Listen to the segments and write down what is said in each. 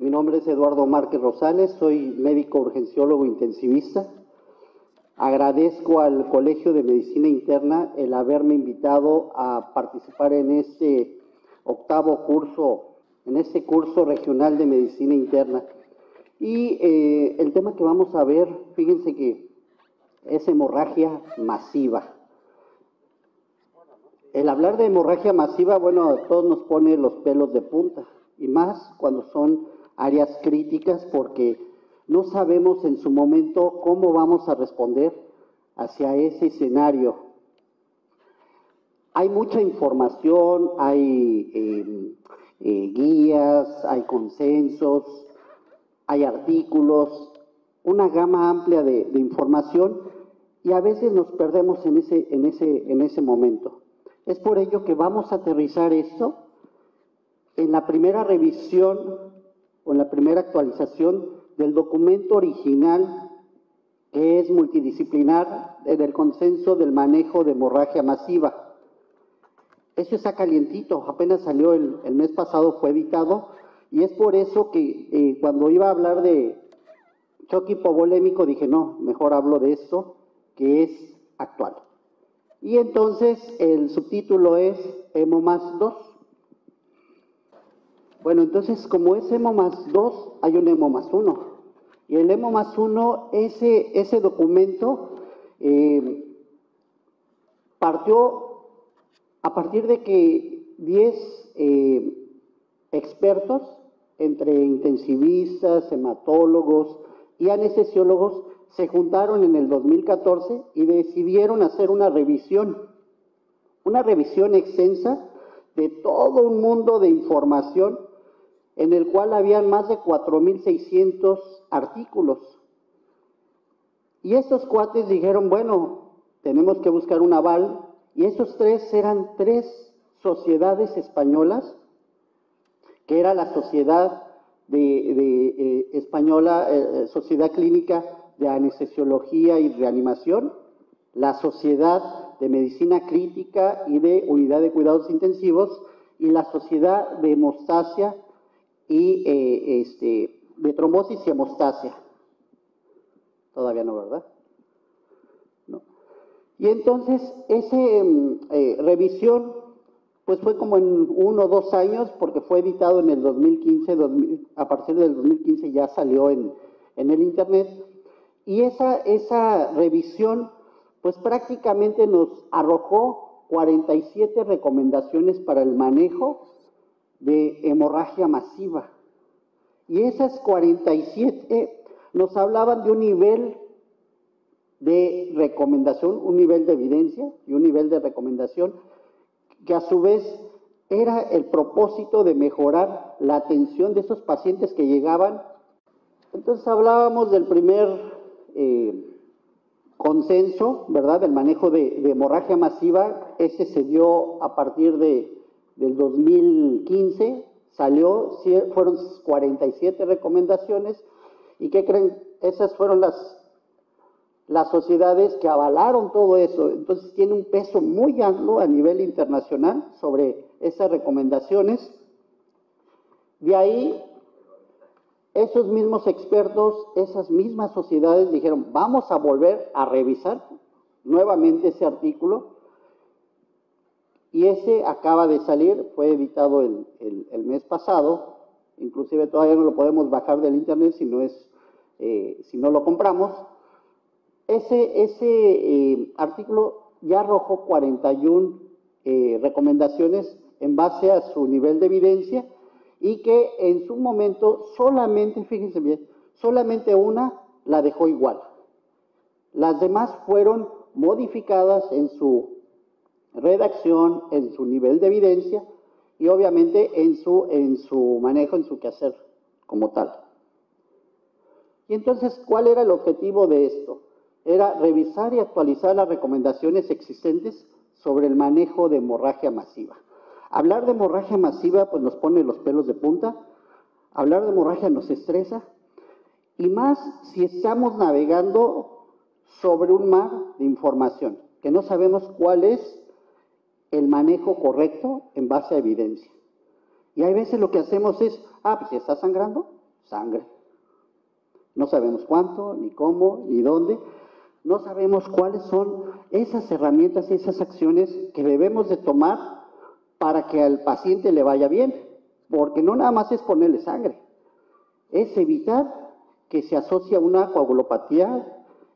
Mi nombre es Eduardo Márquez Rosales, soy médico urgenciólogo intensivista. Agradezco al Colegio de Medicina Interna el haberme invitado a participar en este octavo curso, en este curso regional de Medicina Interna. Y el tema que vamos a ver, fíjense que es hemorragia masiva. El hablar de hemorragia masiva, bueno, a todos nos pone los pelos de punta, y más cuando son áreas críticas, porque no sabemos en su momento cómo vamos a responder hacia ese escenario. Hay mucha información, hay guías, hay consensos, hay artículos, una gama amplia de información, y a veces nos perdemos en ese momento. Es por ello que vamos a aterrizar esto en la primera revisión o en la primera actualización del documento original, que es multidisciplinar, del consenso del manejo de hemorragia masiva. Eso está calientito, apenas salió el mes pasado, fue editado, y es por eso que cuando iba a hablar de choque hipovolémico dije, no, mejor hablo de esto que es actual. Y entonces el subtítulo es HEMO+2. Bueno, entonces como es HEMO+2, hay un HEMO+1. Y el HEMO+1, ese documento partió a partir de que 10 expertos, entre intensivistas, hematólogos y anestesiólogos, se juntaron en el 2014 y decidieron hacer una revisión extensa de todo un mundo de información en el cual habían más de 4,600 artículos. Y estos cuates dijeron, bueno, tenemos que buscar un aval, y esos eran tres sociedades españolas, que era la Sociedad Española, Sociedad Clínica de Anestesiología y Reanimación, la Sociedad de Medicina Crítica y de Unidad de Cuidados Intensivos, y la Sociedad de Hemostasia y de Trombosis y Hemostasia. Todavía no, ¿verdad? No. Y entonces, esa revisión, pues fue como en 1 o 2 años, porque fue editado en el 2015, a partir del 2015 ya salió en el internet, y esa revisión, pues prácticamente nos arrojó 47 recomendaciones para el manejo de hemorragia masiva. Y esas 47 nos hablaban de un nivel de recomendación, un nivel de evidencia y un nivel de recomendación, que a su vez era el propósito de mejorar la atención de esos pacientes que llegaban. Entonces hablábamos del primer consenso, ¿verdad?, del manejo de hemorragia masiva. Ese se dio a partir del 2015, fueron 47 recomendaciones, y ¿qué creen? Esas fueron las sociedades que avalaron todo eso. Entonces tiene un peso muy amplio a nivel internacional sobre esas recomendaciones. De ahí, esos mismos expertos, esas mismas sociedades dijeron, vamos a volver a revisar nuevamente ese artículo, y ese acaba de salir, fue editado el mes pasado, inclusive todavía no lo podemos bajar del internet si no lo compramos. Ese artículo ya arrojó 41 recomendaciones en base a su nivel de evidencia, y que en su momento solamente, fíjense bien, solamente una la dejó igual. Las demás fueron modificadas en su redacción, en su nivel de evidencia y obviamente en su manejo, en su quehacer como tal. Y entonces, ¿cuál era el objetivo de esto? Era revisar y actualizar las recomendaciones existentes sobre el manejo de hemorragia masiva. Hablar de hemorragia masiva pues nos pone los pelos de punta, hablar de hemorragia nos estresa, y más si estamos navegando sobre un mar de información, que no sabemos cuál es el manejo correcto en base a evidencia. Y hay veces lo que hacemos es, pues si está sangrando, sangre. No sabemos cuánto, ni cómo, ni dónde. No sabemos cuáles son esas herramientas y esas acciones que debemos de tomar para que al paciente le vaya bien. Porque no nada más es ponerle sangre, es evitar que se asocie a una coagulopatía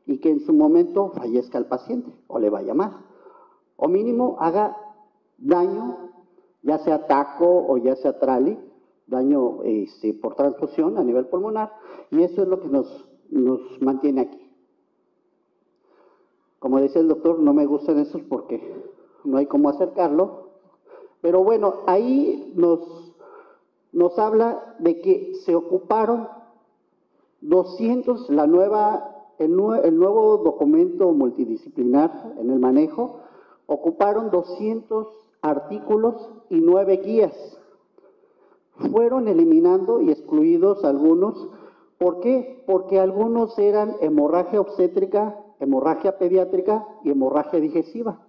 y que en su momento fallezca el paciente o le vaya mal. O mínimo haga daño, ya sea taco o ya sea trali, daño por transfusión a nivel pulmonar, y eso es lo que nos mantiene aquí. Como decía el doctor, no me gustan esos porque no hay cómo acercarlo, pero bueno, ahí nos habla de que se ocuparon 200, el nuevo documento multidisciplinar en el manejo, ocuparon 200 artículos y 9 guías. Fueron eliminando y excluidos algunos. ¿Por qué? Porque algunos eran hemorragia obstétrica, hemorragia pediátrica y hemorragia digesiva,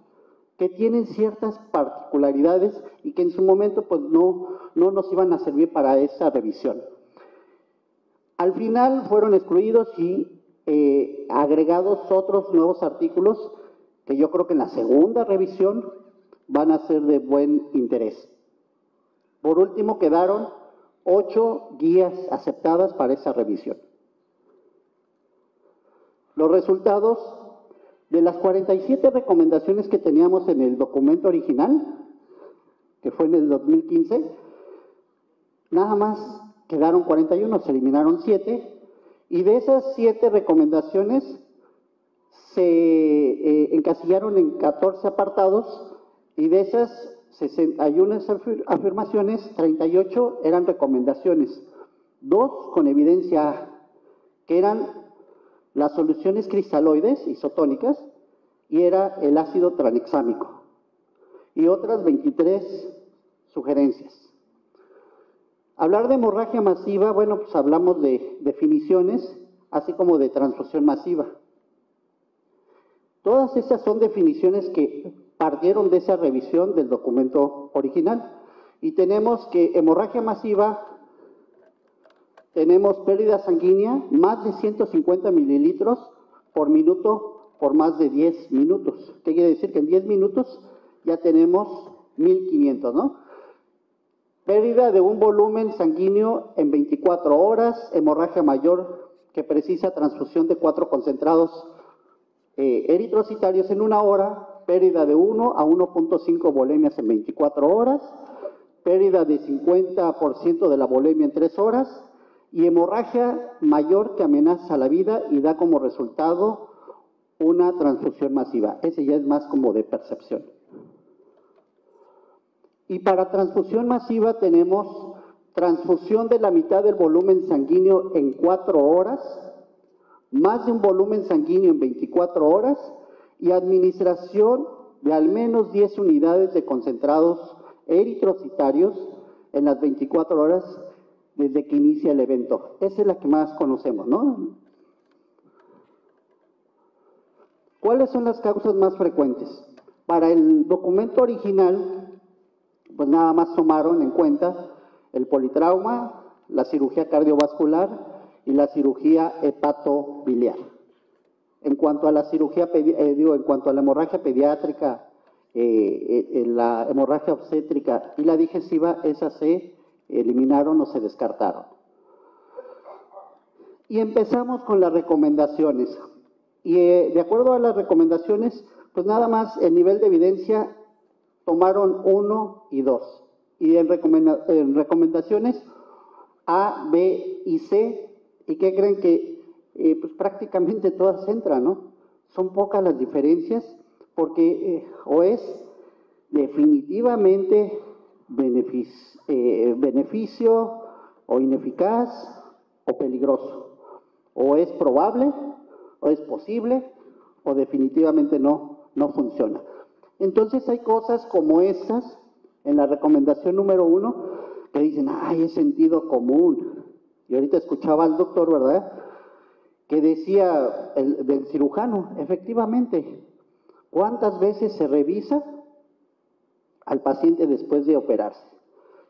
que tienen ciertas particularidades y que en su momento pues no nos iban a servir para esa revisión. Al final fueron excluidos y agregados otros nuevos artículos que yo creo que en la segunda revisión van a ser de buen interés. Por último, quedaron 8 guías aceptadas para esa revisión. Los resultados de las 47 recomendaciones que teníamos en el documento original, que fue en el 2015, nada más quedaron 41, se eliminaron 7, y de esas 7 recomendaciones se encasillaron en 14 apartados, y de esas 61 afirmaciones, 38 eran recomendaciones, 2 con evidencia A, que eran las soluciones cristaloides isotónicas y era el ácido tranexámico, y otras 23 sugerencias. Hablar de hemorragia masiva, bueno, pues hablamos de definiciones, así como de transfusión masiva. Todas esas son definiciones que partieron de esa revisión del documento original. Y tenemos que hemorragia masiva, tenemos pérdida sanguínea, más de 150 mililitros por minuto por más de 10 minutos. ¿Qué quiere decir? Que en 10 minutos ya tenemos 1500, ¿no? Pérdida de un volumen sanguíneo en 24 horas, hemorragia mayor que precisa transfusión de 4 concentrados eritrocitarios en 1 hora, pérdida de 1 a 1.5 volemias en 24 horas, pérdida de 50% de la volemia en 3 horas y hemorragia mayor que amenaza la vida y da como resultado una transfusión masiva. Ese ya es más como de percepción. Y para transfusión masiva tenemos transfusión de la mitad del volumen sanguíneo en 4 horas, más de un volumen sanguíneo en 24 horas y administración de al menos 10 unidades de concentrados eritrocitarios en las 24 horas desde que inicia el evento. Esa es la que más conocemos, ¿no? ¿Cuáles son las causas más frecuentes? Para el documento original, pues nada más tomaron en cuenta el politrauma, la cirugía cardiovascular y la cirugía hepatobiliar. En cuanto a la cirugía, en cuanto a la hemorragia pediátrica, la hemorragia obstétrica y la digesiva, esas se eliminaron o se descartaron. Y empezamos con las recomendaciones. Y de acuerdo a las recomendaciones, pues nada más el nivel de evidencia tomaron 1 y 2. Y en recomendaciones A, B y C, ¿y qué creen? Que pues prácticamente todas entran, ¿no? Son pocas las diferencias porque o es definitivamente beneficio o ineficaz o peligroso. O es probable, o es posible, o definitivamente no funciona. Entonces hay cosas como estas, en la recomendación número 1, que dicen, ay, es sentido común. Y ahorita escuchaba al doctor, ¿verdad?, que decía del cirujano, efectivamente, ¿cuántas veces se revisa al paciente después de operarse?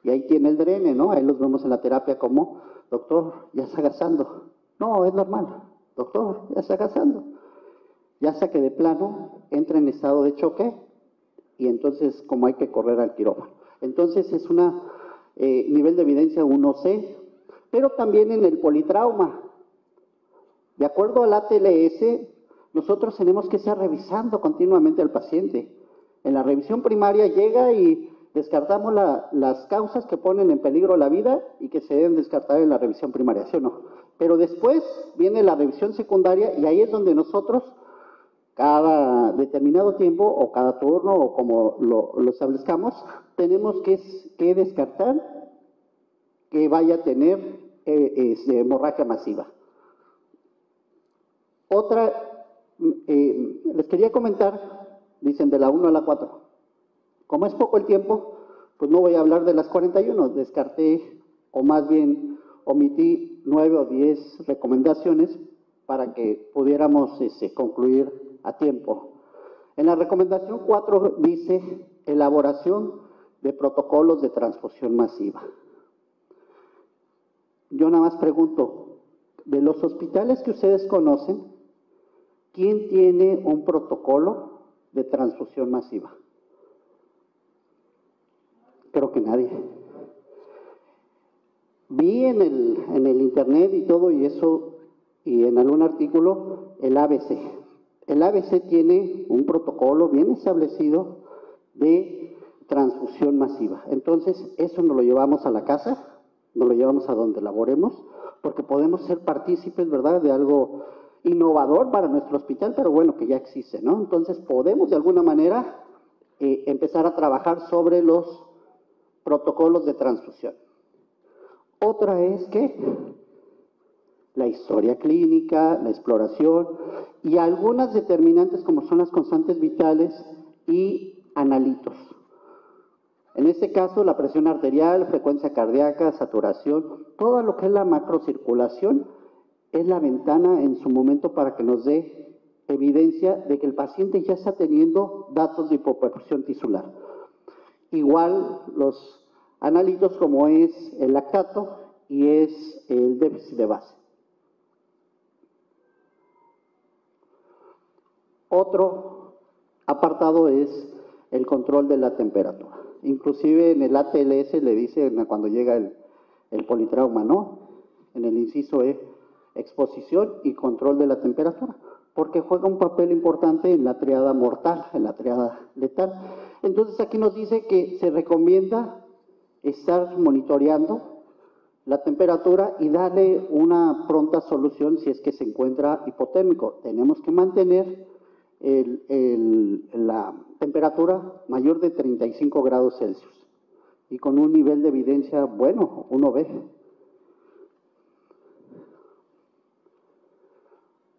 Y ahí tiene el drene, ¿no? Ahí los vemos en la terapia como, doctor, ya está gastando. No, es normal. Doctor, ya está gastando. Ya sea que de plano entra en estado de choque y entonces como hay que correr al quirófano. Entonces es una nivel de evidencia 1C, pero también en el politrauma. De acuerdo al ATLS, nosotros tenemos que estar revisando continuamente al paciente. En la revisión primaria llega y descartamos las causas que ponen en peligro la vida y que se deben descartar en la revisión primaria, ¿sí o no? Pero después viene la revisión secundaria y ahí es donde nosotros, cada determinado tiempo o cada turno o como lo establezcamos, tenemos que descartar que vaya a tener hemorragia masiva. Otra, les quería comentar, dicen de la 1 a la 4. Como es poco el tiempo, pues no voy a hablar de las 41, descarté o más bien omití 9 o 10 recomendaciones para que pudiéramos concluir a tiempo. En la recomendación 4 dice elaboración de protocolos de transfusión masiva. Yo nada más pregunto, de los hospitales que ustedes conocen, ¿quién tiene un protocolo de transfusión masiva? Creo que nadie. Vi en el internet y todo y eso, y en algún artículo, el ABC. El ABC tiene un protocolo bien establecido de transfusión masiva. Entonces, eso nos lo llevamos a la casa, nos lo llevamos a donde laboremos, porque podemos ser partícipes, ¿verdad?, de algo innovador para nuestro hospital, pero bueno, que ya existe, ¿no? Entonces, podemos de alguna manera empezar a trabajar sobre los protocolos de transfusión. Otra es que la historia clínica, la exploración y algunas determinantes como son las constantes vitales y analitos. En este caso, la presión arterial, frecuencia cardíaca, saturación, todo lo que es la macrocirculación es la ventana en su momento para que nos dé evidencia de que el paciente ya está teniendo datos de hipoperfusión tisular. Igual los analitos como es el lactato y es el déficit de base. Otro apartado es el control de la temperatura. Inclusive en el ATLS le dicen cuando llega el politrauma, ¿no? En el inciso E, exposición y control de la temperatura, porque juega un papel importante en la triada mortal, en la triada letal. Entonces aquí nos dice que se recomienda estar monitoreando la temperatura y darle una pronta solución si es que se encuentra hipotérmico. Tenemos que mantener la temperatura mayor de 35 grados Celsius y con un nivel de evidencia bueno, uno ve.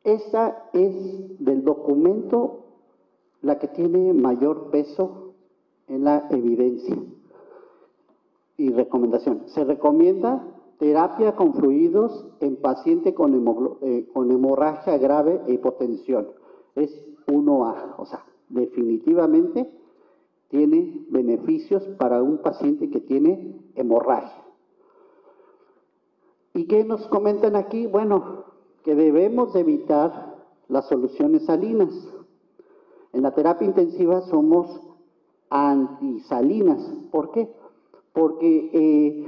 Esta es del documento la que tiene mayor peso en la evidencia y recomendación. Se recomienda terapia con fluidos en paciente con hemorragia grave e hipotensión. Es 1A, o sea, definitivamente tiene beneficios para un paciente que tiene hemorragia. ¿Y qué nos comentan aquí? Bueno, que debemos de evitar las soluciones salinas. En la terapia intensiva somos antisalinas. ¿Por qué? Porque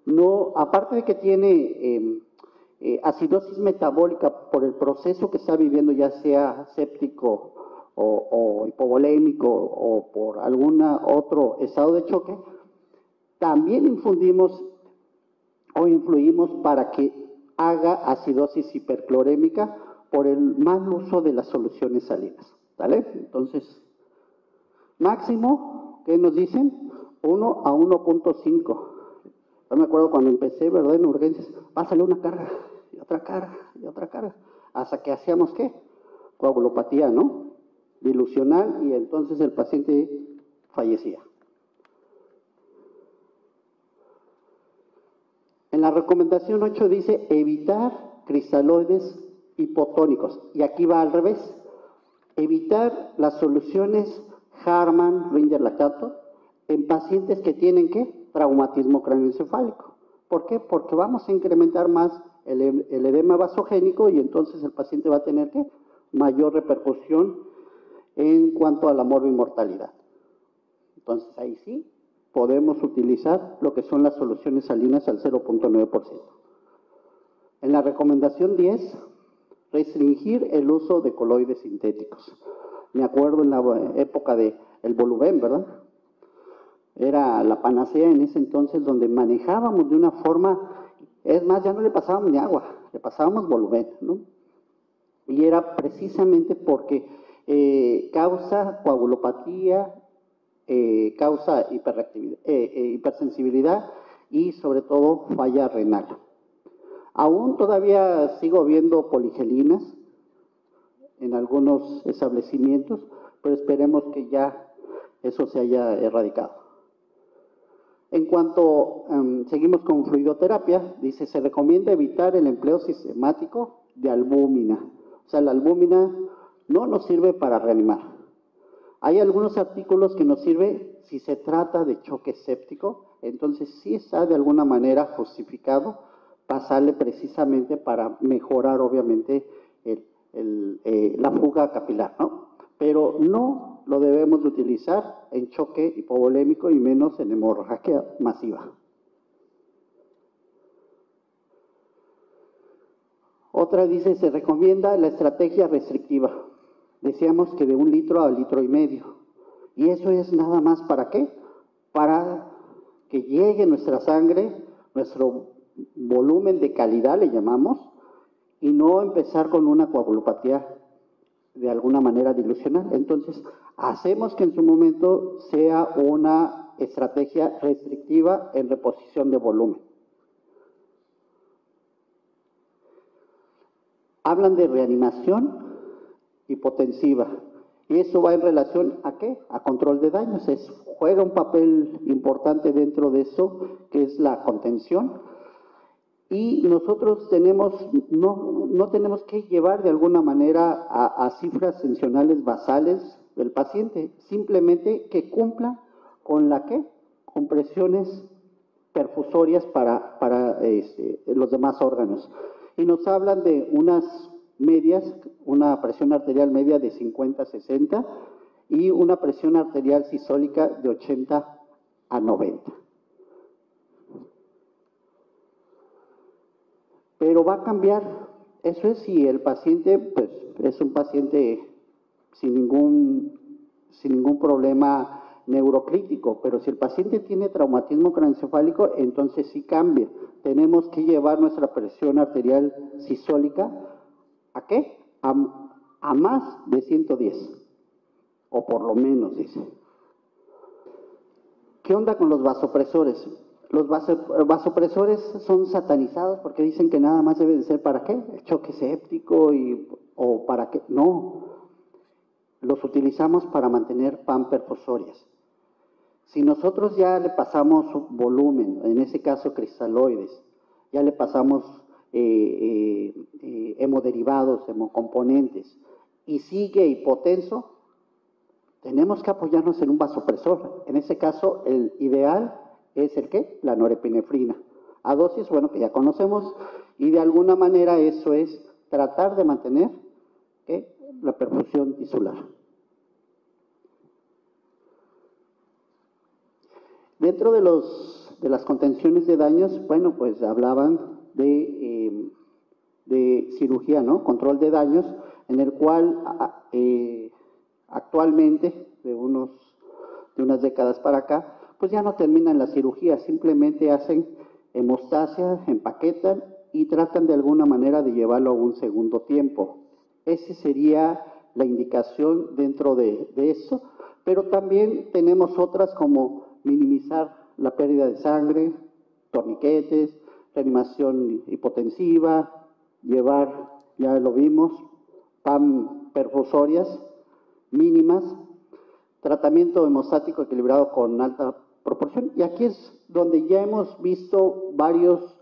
no, aparte de que tiene acidosis metabólica por el proceso que está viviendo, ya sea séptico o hipovolémico o por algún otro estado de choque, también infundimos o influimos para que haga acidosis hiperclorémica por el mal uso de las soluciones salinas. ¿Vale? Entonces, máximo, ¿qué nos dicen? 1 a 1.5. Yo me acuerdo cuando empecé, ¿verdad? En urgencias, pásale una carga, y otra carga, y otra carga. Hasta que hacíamos, ¿qué? Coagulopatía, ¿no? Dilucional, y entonces el paciente fallecía. En la recomendación 8 dice evitar cristaloides hipotónicos. Y aquí va al revés. Evitar las soluciones Harman, Ringer, lactato en pacientes que tienen, ¿qué? traumatismo craneoencefálico. ¿Por qué? Porque vamos a incrementar más el edema vasogénico y entonces el paciente va a tener ¿qué? Mayor repercusión en cuanto a la morbimortalidad. Entonces ahí sí podemos utilizar lo que son las soluciones salinas al 0.9%. En la recomendación 10, restringir el uso de coloides sintéticos. Me acuerdo en la época del Voluben, ¿verdad? Era la panacea en ese entonces donde manejábamos de una forma, es más, ya no le pasábamos ni agua, le pasábamos Voluben, ¿no? Y era precisamente porque causa coagulopatía, causa hipersensibilidad y sobre todo falla renal. Aún todavía sigo viendo poligelinas en algunos establecimientos, pero esperemos que ya eso se haya erradicado. En cuanto seguimos con fluidoterapia, dice, se recomienda evitar el empleo sistemático de albúmina. O sea, la albúmina no nos sirve para reanimar. Hay algunos artículos que nos sirven si se trata de choque séptico, entonces sí está de alguna manera justificado pasarle precisamente para mejorar obviamente la fuga capilar, ¿no? Pero no lo debemos de utilizar en choque hipovolémico y menos en hemorragia masiva. Otra dice, se recomienda la estrategia restrictiva. Decíamos que de 1 litro a 1,5 litros. Y eso es nada más ¿para qué? Para que llegue nuestra sangre, nuestro volumen de calidad le llamamos, y no empezar con una coagulopatía de alguna manera dilucional. Entonces, hacemos que en su momento sea una estrategia restrictiva en reposición de volumen. Hablan de reanimación hipotensiva. Y eso va en relación ¿a qué? A control de daños. Juega un papel importante dentro de eso, que es la contención. Y nosotros no tenemos que llevar de alguna manera a cifras tensionales basales del paciente, simplemente que cumpla con la ¿qué? Con presiones perfusorias para los demás órganos. Y nos hablan de unas medias, una presión arterial media de 50-60 y una presión arterial sistólica de 80 a 90. Pero va a cambiar, eso es si el paciente pues, es un paciente sin ningún problema neurocrítico, pero si el paciente tiene traumatismo craneoencefálico, entonces sí cambia. Tenemos que llevar nuestra presión arterial sistólica ¿a qué? A más de 110, o por lo menos, dice. ¿Qué onda con los vasopresores? Los vasopresores son satanizados porque dicen que nada más debe de ser ¿para qué? El choque séptico o para qué. No, los utilizamos para mantener PAM perfusorias. Si nosotros ya le pasamos volumen, en ese caso cristaloides, ya le pasamos hemoderivados, hemocomponentes, y sigue hipotenso, tenemos que apoyarnos en un vasopresor. En ese caso, el ideal es el ¿qué? La norepinefrina. A dosis, bueno, que ya conocemos, y de alguna manera eso es tratar de mantener ¿qué? La perfusión tisular. Dentro de las contenciones de daños, bueno, pues hablaban de cirugía, ¿no? Control de daños, en el cual actualmente, de unas décadas para acá, pues ya no terminan la cirugía, simplemente hacen hemostasia, empaquetan y tratan de alguna manera de llevarlo a un segundo tiempo. Esa sería la indicación dentro de eso, pero también tenemos otras como minimizar la pérdida de sangre, torniquetes, reanimación hipotensiva, llevar, ya lo vimos, PAM perfusorias mínimas, tratamiento hemostático equilibrado con alta proporción. Y aquí es donde ya hemos visto varios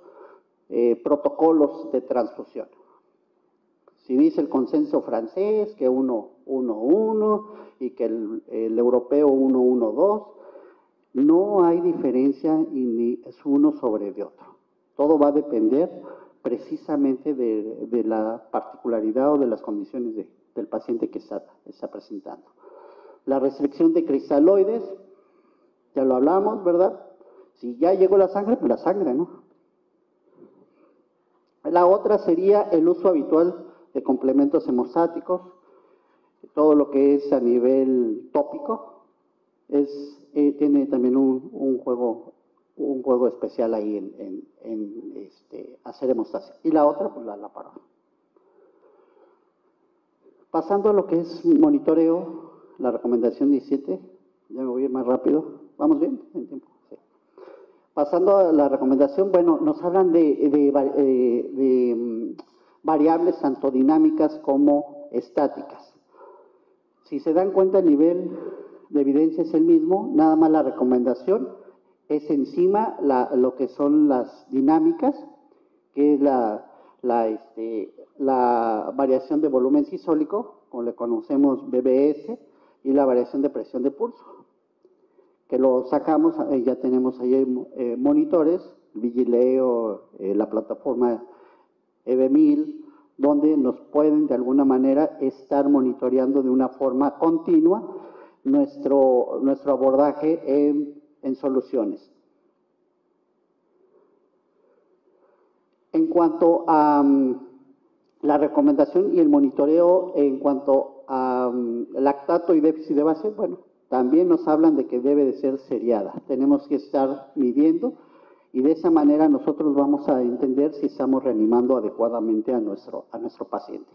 protocolos de transfusión. Si dice el consenso francés que 1-1-1 y que el europeo 1-1-2, No hay diferencia ni es uno sobre de otro. Todo va a depender precisamente de la particularidad o de las condiciones del paciente que está presentando. La restricción de cristaloides, ya lo hablamos, ¿verdad? Si ya llegó la sangre, pues la sangre, ¿no? La otra sería el uso habitual de complementos hemostáticos, todo lo que es a nivel tópico, tiene también un juego especial ahí en hacer hemostasia. Y la otra, pues la paro. Pasando a lo que es monitoreo, la recomendación 17, ya me voy a ir más rápido. ¿Vamos bien en tiempo? Sí. Pasando a la recomendación, bueno, nos hablan de variables tanto dinámicas como estáticas. Si se dan cuenta, el nivel de evidencia es el mismo, nada más la recomendación es encima lo que son las dinámicas, que es la variación de volumen sistólico, como le conocemos BBS, y la variación de presión de pulso, que lo sacamos, ya tenemos ahí monitores, Vigileo, la plataforma EB1000, donde nos pueden de alguna manera estar monitoreando de una forma continua nuestro abordaje en soluciones. En cuanto a la recomendación y el monitoreo en cuanto a lactato y déficit de base, bueno, también nos hablan de que debe de ser seriada. Tenemos que estar midiendo y de esa manera nosotros vamos a entender si estamos reanimando adecuadamente a nuestro paciente.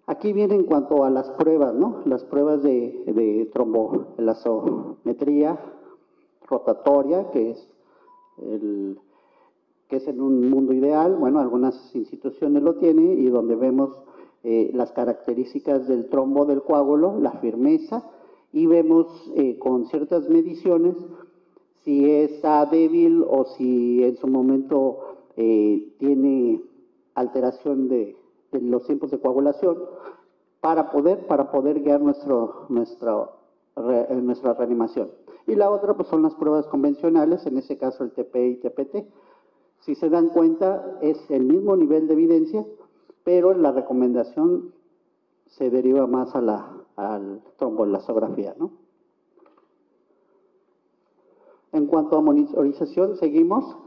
Aquí viene en cuanto a las pruebas, ¿no? Las pruebas de tromboelastometría rotatoria, que es en un mundo ideal. Bueno, algunas instituciones lo tienen y donde vemos las características del trombo del coágulo, la firmeza, y vemos con ciertas mediciones si está débil o si en su momento tiene alteración de los tiempos de coagulación para poder guiar nuestra reanimación. Y la otra pues son las pruebas convencionales, en ese caso el TP y TPT. Si se dan cuenta, es el mismo nivel de evidencia, pero la recomendación se deriva más al tromboelastografía, ¿no? En cuanto a monitorización, seguimos.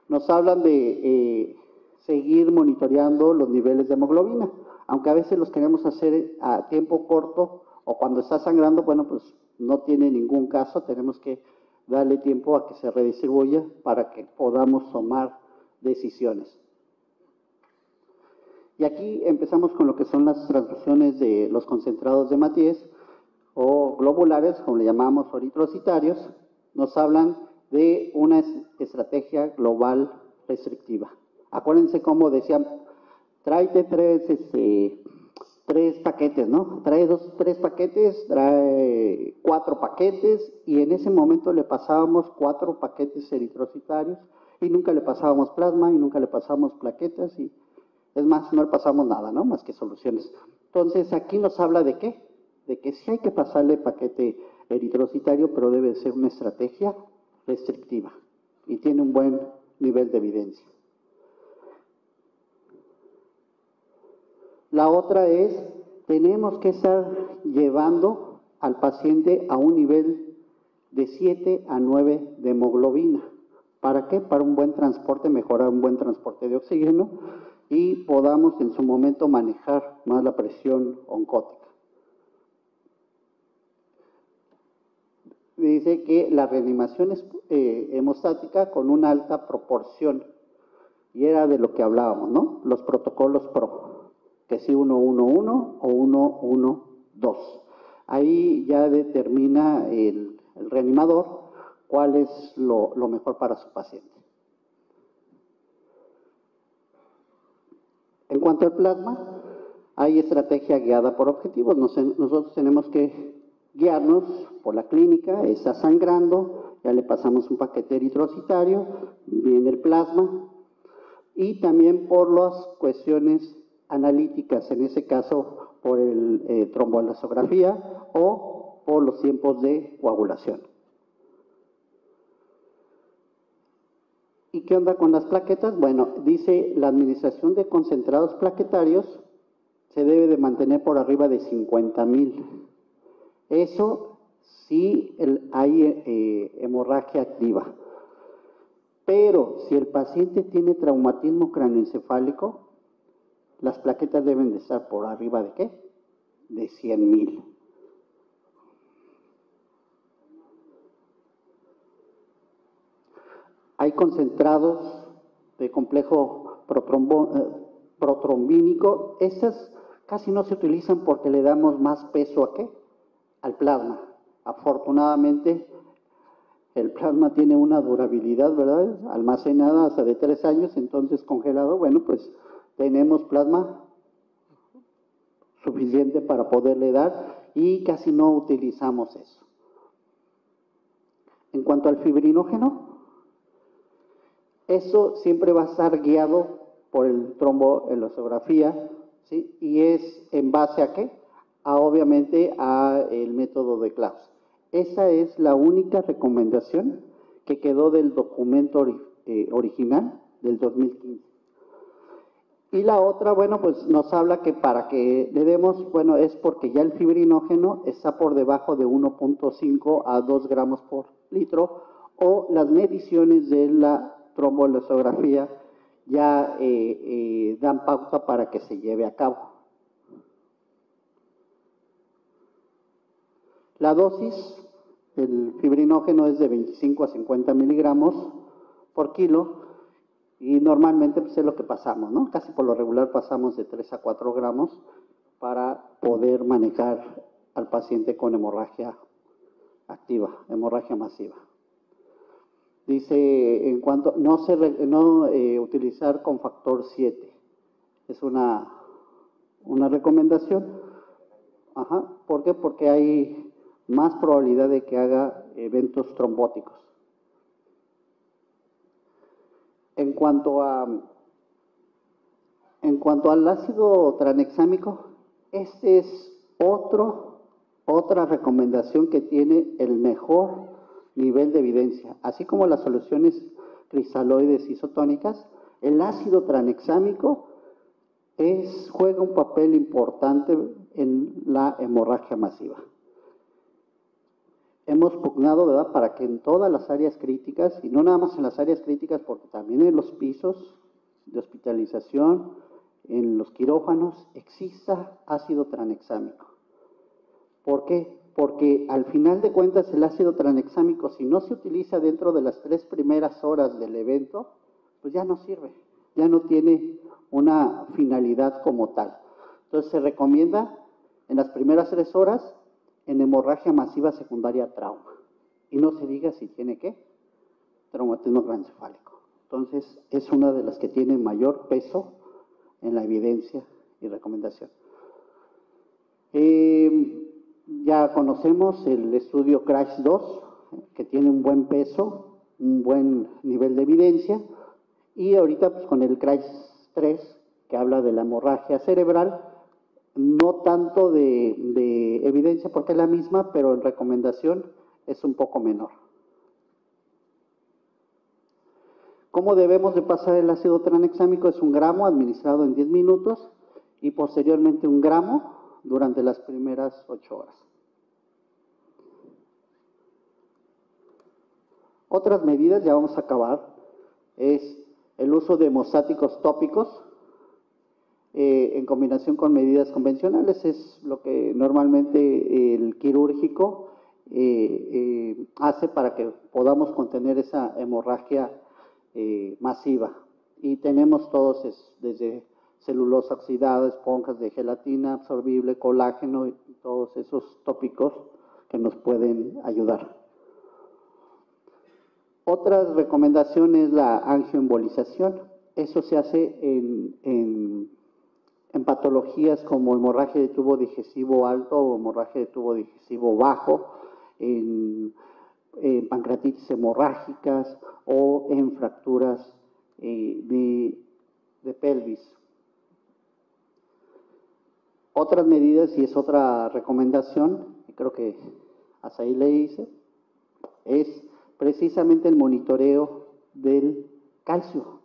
Nos hablan de seguir monitoreando los niveles de hemoglobina, aunque a veces los queremos hacer a tiempo corto o cuando está sangrando, bueno, pues no tiene ningún caso, tenemos que darle tiempo a que se redistribuya para que podamos tomar decisiones. Y aquí empezamos con lo que son las transfusiones de los concentrados de Matías o globulares, como le llamamos, o eritrocitarios. Nos hablan de una estrategia global restrictiva. Acuérdense cómo decían, tráete tres paquetes, ¿no? Trae tres paquetes, trae 4 paquetes, y en ese momento le pasábamos 4 paquetes eritrocitarios y nunca le pasábamos plasma y nunca le pasábamos plaquetas y es más, no le pasamos nada, ¿no? Más que soluciones. Entonces, aquí nos habla de qué? De que sí hay que pasarle paquete eritrocitario, pero debe ser una estrategia restrictiva y tiene un buen nivel de evidencia. La otra es, tenemos que estar llevando al paciente a un nivel de 7 a 9 de hemoglobina. ¿Para qué? Para un buen transporte, mejorar un buen transporte de oxígeno y podamos en su momento manejar más la presión oncótica. Dice que la reanimación es hemostática con una alta proporción, y era de lo que hablábamos, ¿no? Los protocolos PRO, que si 1-1-1 o 1-1-2. Ahí ya determina el reanimador cuál es lo mejor para su paciente. En cuanto al plasma, hay estrategia guiada por objetivos. Nosotros tenemos que guiarnos por la clínica, está sangrando, ya le pasamos un paquete eritrocitario, viene el plasma, y también por las cuestiones analíticas, en ese caso por el tromboelastografía o o por los tiempos de coagulación. ¿Y qué onda con las plaquetas? Bueno, dice la administración de concentrados plaquetarios se debe de mantener por arriba de 50,000. Eso sí hay hemorragia activa. Pero si el paciente tiene traumatismo cráneoencefálico, las plaquetas deben de estar por arriba de ¿qué? De 100,000. Hay concentrados de complejo protrombínico. Esas casi no se utilizan porque le damos más peso ¿a qué? Al plasma. Afortunadamente, el plasma tiene una durabilidad, ¿verdad? Almacenada hasta de 3 años, entonces congelado, bueno, pues tenemos plasma suficiente para poderle dar y casi no utilizamos eso. En cuanto al fibrinógeno, eso siempre va a estar guiado por el tromboelastografía, ¿sí? Y es en base ¿a qué? Obviamente a el método de Klaus. Esa es la única recomendación que quedó del documento original del 2015. Y la otra, bueno, pues nos habla que para que le demos, bueno, es porque ya el fibrinógeno está por debajo de 1.5 a 2 gramos por litro, o las mediciones de la tromboelastografía ya dan pauta para que se lleve a cabo. La dosis, el fibrinógeno es de 25 a 50 miligramos por kilo y normalmente pues, es lo que pasamos, ¿no? Casi por lo regular pasamos de 3 a 4 gramos para poder manejar al paciente con hemorragia activa, hemorragia masiva. Dice, en cuanto, no utilizar con factor 7, es una recomendación. Ajá. ¿Por qué? Porque hay más probabilidad de que haga eventos trombóticos. En cuanto al ácido tranexámico, este es otra recomendación que tiene el mejor nivel de evidencia. Así como las soluciones cristaloides isotónicas, el ácido tranexámico juega un papel importante en la hemorragia masiva. Hemos pugnado, ¿verdad?, para que en todas las áreas críticas, y no nada más en las áreas críticas, porque también en los pisos de hospitalización, en los quirófanos, exista ácido tranexámico. ¿Por qué? Porque al final de cuentas el ácido tranexámico, si no se utiliza dentro de las 3 primeras horas del evento, pues ya no sirve, ya no tiene una finalidad como tal. Entonces se recomienda en las primeras 3 horas en hemorragia masiva secundaria trauma. Y no se diga si tiene ¿qué? Traumatismo craneoencefálico. Entonces es una de las que tiene mayor peso en la evidencia y recomendación. Ya conocemos el estudio CRASH 2, que tiene un buen peso, un buen nivel de evidencia, y ahorita pues, con el CRASH 3, que habla de la hemorragia cerebral, no tanto de evidencia porque es la misma, pero en recomendación es un poco menor. ¿Cómo debemos de pasar el ácido tranexámico? Es 1 gramo administrado en 10 minutos y posteriormente 1 gramo durante las primeras 8 horas. Otras medidas, ya vamos a acabar, es el uso de hemostáticos tópicos en combinación con medidas convencionales. Es lo que normalmente el quirúrgico hace para que podamos contener esa hemorragia masiva. Y tenemos todos desde celulosa oxidada, esponjas de gelatina absorbible, colágeno y todos esos tópicos que nos pueden ayudar. Otra recomendación es la angioembolización. Eso se hace en patologías como hemorragia de tubo digestivo alto o hemorragia de tubo digestivo bajo, en pancreatitis hemorrágicas o en fracturas de pelvis. Otras medidas, y es otra recomendación, y creo que hasta ahí le hice, es precisamente el monitoreo del calcio.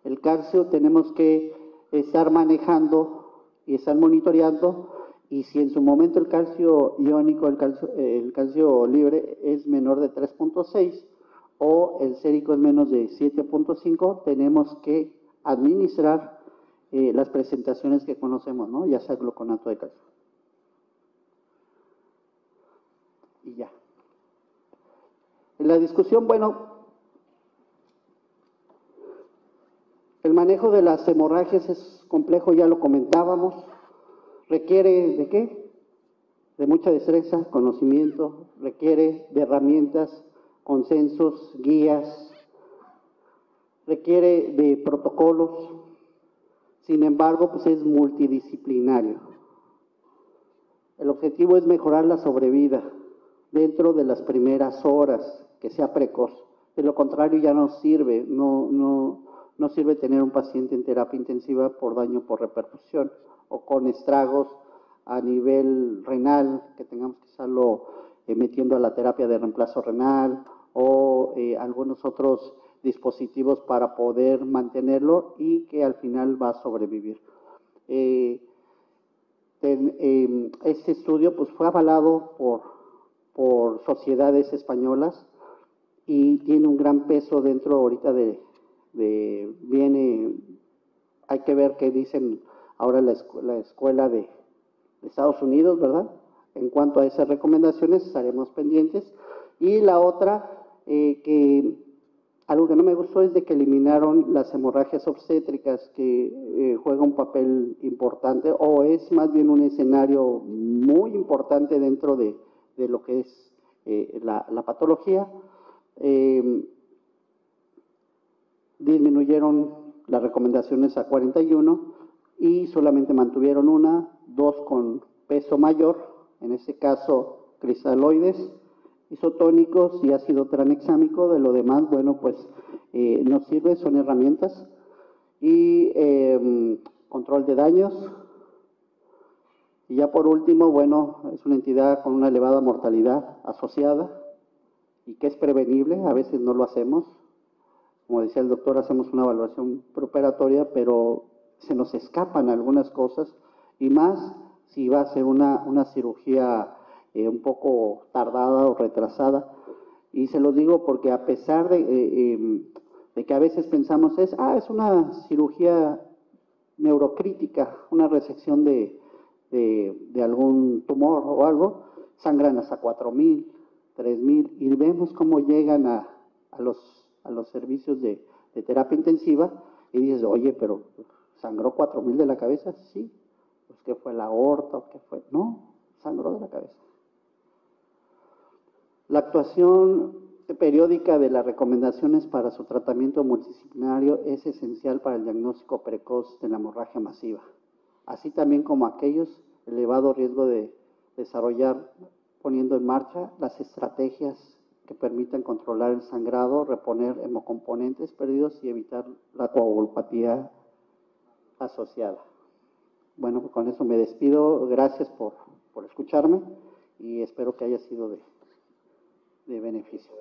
El calcio tenemos que estar manejando y estar monitoreando, y si en su momento el calcio iónico, el calcio libre es menor de 3.6 o el sérico es menos de 7.5, tenemos que administrar las presentaciones que conocemos, ¿no? Ya sea gluconato de calcio. Y ya. En la discusión, bueno, el manejo de las hemorragias es complejo, ya lo comentábamos. Requiere ¿de qué? De mucha destreza, conocimiento, requiere de herramientas, consensos, guías, requiere de protocolos. Sin embargo, pues es multidisciplinario. El objetivo es mejorar la sobrevida dentro de las primeras horas, que sea precoz. De lo contrario ya no sirve, no sirve tener un paciente en terapia intensiva por daño por reperfusión o con estragos a nivel renal, que tengamos que estarlo metiendo a la terapia de reemplazo renal o algunos otros dispositivos para poder mantenerlo y que al final va a sobrevivir. Este estudio pues, fue avalado por sociedades españolas y tiene un gran peso dentro ahorita hay que ver qué dicen ahora la escuela de Estados Unidos, ¿verdad? En cuanto a esas recomendaciones estaremos pendientes. Y la otra, algo que no me gustó es de que eliminaron las hemorragias obstétricas, que juega un papel importante o es más bien un escenario muy importante dentro de lo que es la patología. Disminuyeron las recomendaciones a 41 y solamente mantuvieron dos con peso mayor, en este caso cristaloides, isotónicos y ácido tranexámico. De lo demás, bueno, pues nos sirve, son herramientas. Y control de daños. Y ya por último, bueno, es una entidad con una elevada mortalidad asociada y que es prevenible, a veces no lo hacemos. Como decía el doctor, hacemos una evaluación preoperatoria, pero se nos escapan algunas cosas, y más si va a ser una cirugía un poco tardada o retrasada. Y se lo digo porque a pesar de que a veces pensamos es una cirugía neurocrítica, una resección de algún tumor o algo, sangran hasta 4,000, 3,000, y vemos cómo llegan a los servicios de terapia intensiva y dices, oye, pero ¿sangró 4,000 de la cabeza? Sí. Pues ¿qué fue la aorta? ¿Qué fue? No, sangró de la cabeza. La actuación periódica de las recomendaciones para su tratamiento multidisciplinario es esencial para el diagnóstico precoz de la hemorragia masiva, así también como aquellos elevado riesgo de desarrollar, poniendo en marcha las estrategias que permitan controlar el sangrado, reponer hemocomponentes perdidos y evitar la coagulopatía asociada. Bueno, con eso me despido. Gracias por escucharme y espero que haya sido de beneficio.